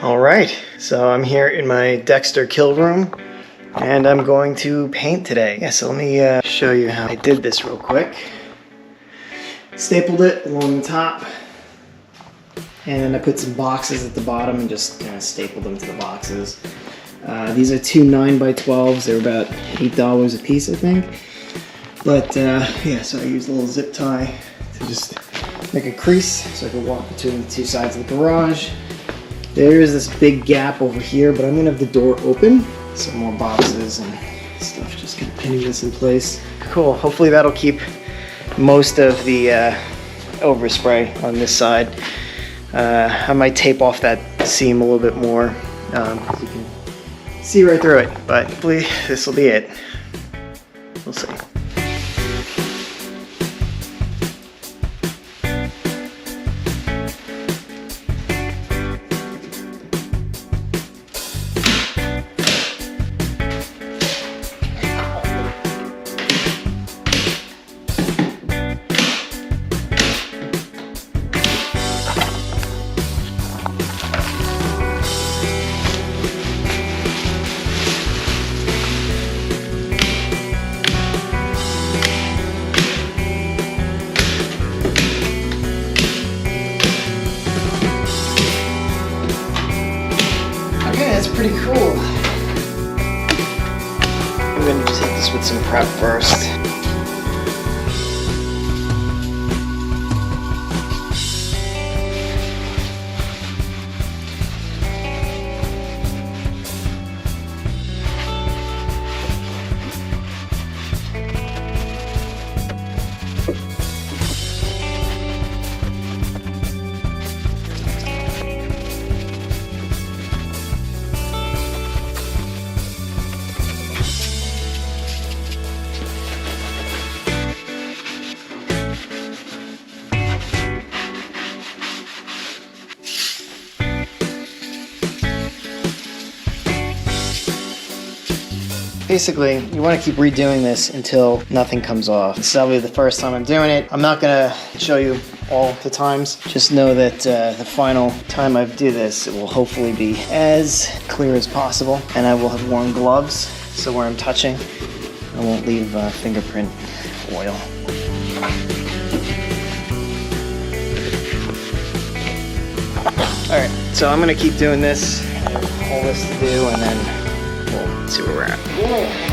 All right, so I'm here in my Dexter kill room and I'm going to paint today. Yeah, so let me show you how I did this real quick. Stapled it along the top and then I put some boxes at the bottom and just kind of stapled them to the boxes. These are two 9x12s. They're about $8 a piece, I think. But yeah, so I used a little zip tie to just make a crease so I could walk between the two sides of the garage. There is this big gap over here, but I'm gonna have the door open. Some more boxes and stuff, just kind of pinning this in place. Cool, hopefully that'll keep most of the overspray on this side. I might tape off that seam a little bit more, because you can see right through it, but hopefully this will be it. We'll see. That's pretty cool. I'm going to take this with some prep first. Basically, you want to keep redoing this until nothing comes off. This is probably the first time I'm doing it. I'm not going to show you all the times. Just know that the final time I do this, it will hopefully be as clear as possible. And I will have worn gloves, so where I'm touching, I won't leave fingerprint oil. Alright, so I'm going to keep doing this. I have all this to do, and then we'll see where we're at. Whoa.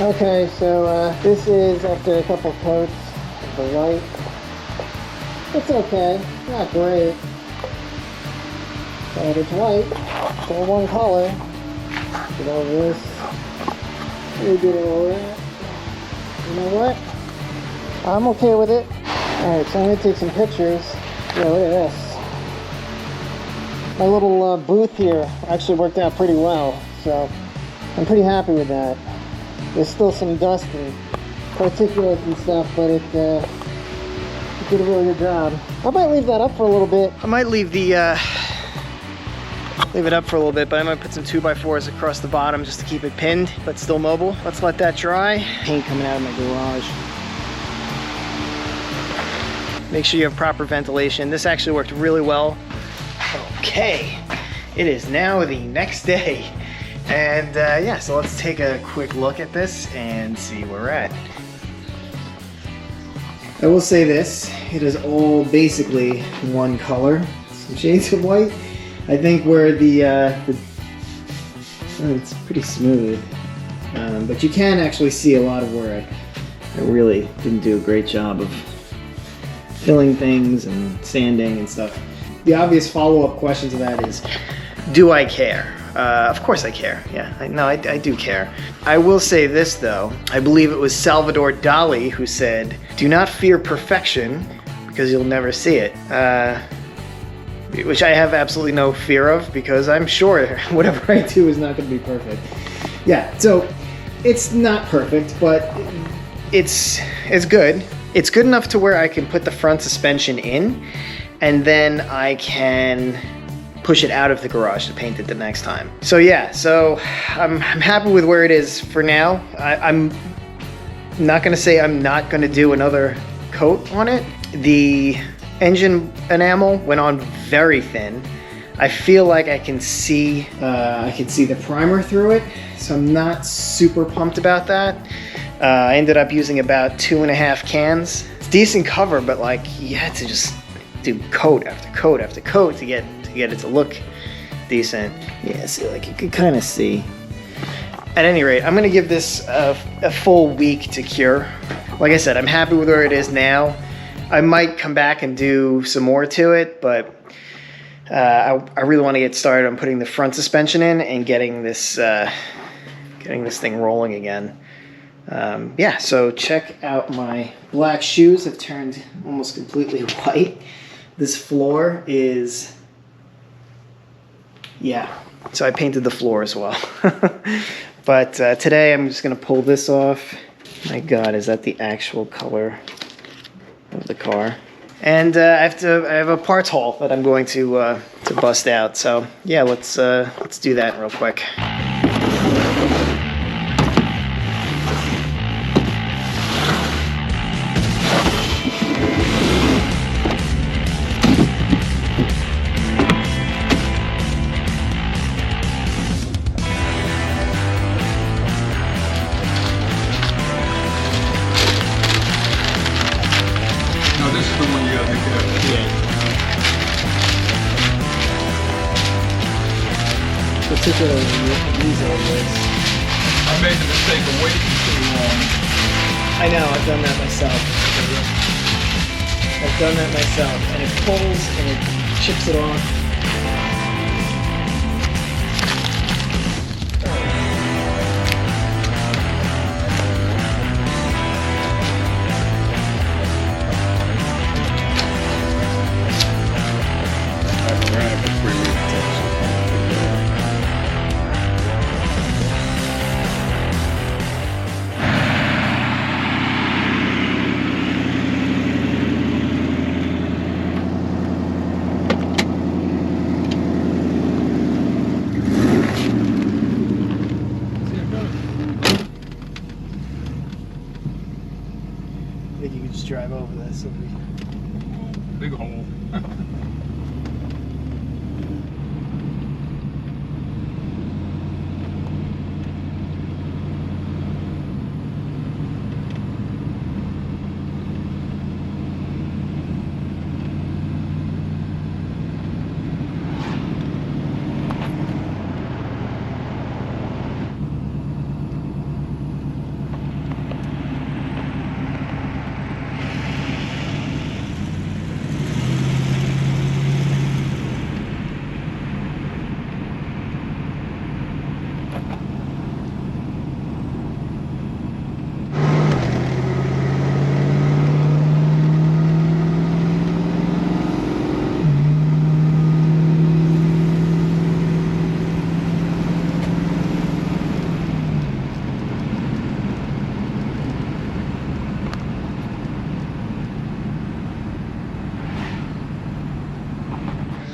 Okay, so this is after a couple coats of the white. It's okay, not great, but it's white, still one color. Get over this, redo it over that. You know what? I'm okay with it. Alright, so I'm going to take some pictures. Yeah, look at this. My little booth here actually worked out pretty well, so I'm pretty happy with that. There's still some dust and particulates and stuff, but it did a really good job. I might leave that up for a little bit. I might leave the leave it up for a little bit, but I might put some 2x4s across the bottom just to keep it pinned, but still mobile. Let's let that dry. Paint coming out of my garage. Make sure you have proper ventilation. This actually worked really well. Okay, it is now the next day. And yeah, so let's take a quick look at this and see where we're at. I will say this, it is all basically one color, some shades of white. I think where it's pretty smooth, but you can actually see a lot of where I really didn't do a great job of filling things and sanding and stuff. The obvious follow-up question to that is, do I care? Of course I care. Yeah, I do care. I will say this though. I believe it was Salvador Dali who said, "Do not fear perfection because you'll never see it." Which I have absolutely no fear of because I'm sure whatever I do is not going to be perfect. Yeah, so it's not perfect, but it's good. It's good enough to where I can put the front suspension in, and then I can push it out of the garage to paint it the next time. So yeah, so I'm happy with where it is for now. I'm not gonna say I'm not gonna do another coat on it. The engine enamel went on very thin. I feel like I can see the primer through it, so I'm not super pumped about that. I ended up using about 2.5 cans. It's decent cover, but like you had to just do coat after coat after coat to get it to look decent. Yeah, see, like you can kind of see. At any rate, I'm gonna give this a full week to cure. Like I said, I'm happy with where it is now. I might come back and do some more to it, but I really want to get started on putting the front suspension in and getting this thing rolling again. Yeah, so check out my black shoes. Have turned almost completely white. This floor is, yeah, so I painted the floor as well. But today I'm just gonna pull this off. My God, is that the actual color of the car? And I have a parts haul that I'm going to bust out. So yeah, let's do that real quick. particularly in these areas. I made the mistake of waiting too long. I know, I've done that myself. I've done that myself, and it pulls and it chips it off. I think you could just drive over this. Big hole.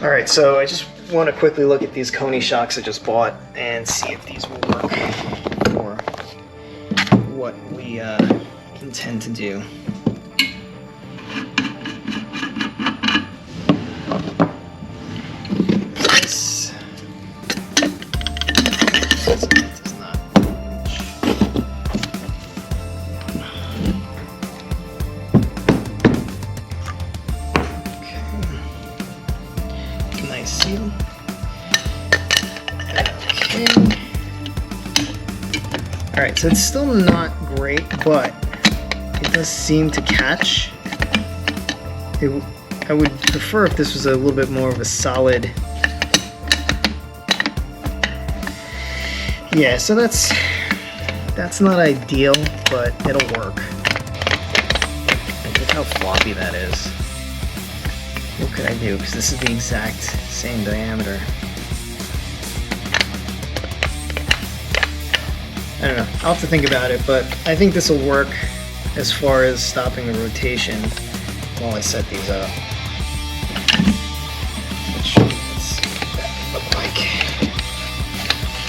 Alright, so I just want to quickly look at these Koni shocks I just bought and see if these will work for what we intend to do. This does not. Nice seal. Okay. Alright, so it's still not great, but it does seem to catch. I would prefer if this was a little bit more of a solid. Yeah, so that's not ideal, but it'll work. Look how floppy that is. What could I do? Because this is the exact same diameter. I don't know. I'll have to think about it, but I think this will work as far as stopping the rotation while I set these up. Let's see what that look like.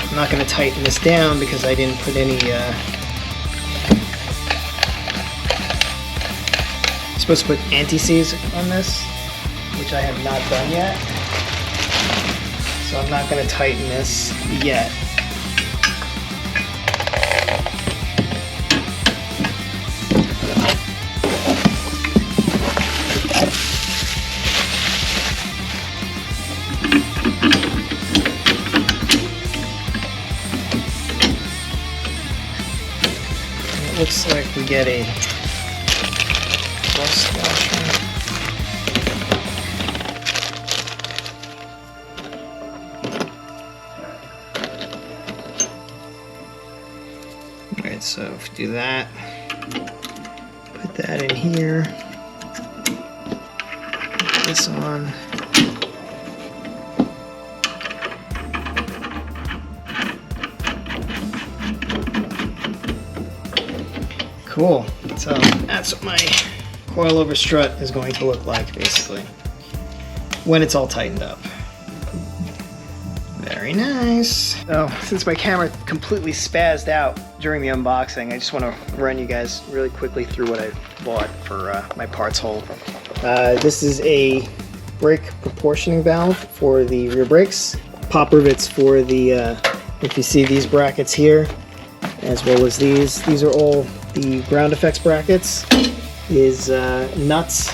I'm not going to tighten this down because I didn't put any I'm supposed to put anti-seize on this, which I have not done yet. So I'm not going to tighten this yet. It looks like we get a rust washer. Alright, so if we do that, put that in here, put this on. Cool. So that's what my coilover strut is going to look like, basically, when it's all tightened up. Very nice. Oh, since my camera completely spazzed out during the unboxing, I just want to run you guys really quickly through what I bought for my parts hole. This is a brake proportioning valve for the rear brakes. Pop rivets for the, if you see these brackets here, as well as these are all the ground effects brackets. Is nuts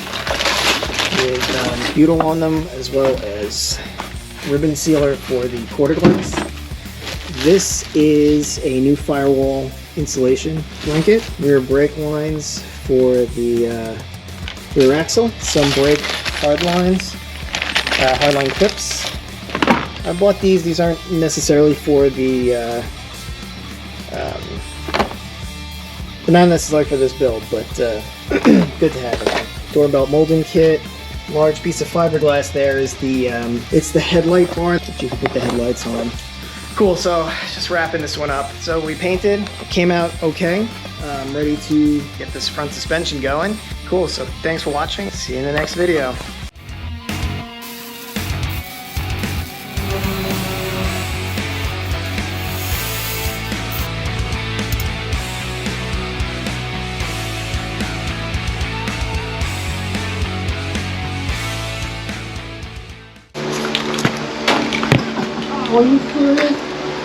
with butyl on them, as well as ribbon sealer for the quarter glass. This is a new Firewall insulation blanket. Rear brake lines for the rear axle. Some brake hard lines, hardline clips. I bought these. These aren't necessarily for the, they're not necessarily for this build, but good to have it. Doorbell molding kit. Large piece of fiberglass there is the, it's the headlight bar that you can put the headlights on. Cool, so just wrapping this one up. So we painted, came out okay. Ready to get this front suspension going. Cool, so thanks for watching. See you in the next video. Are you for it?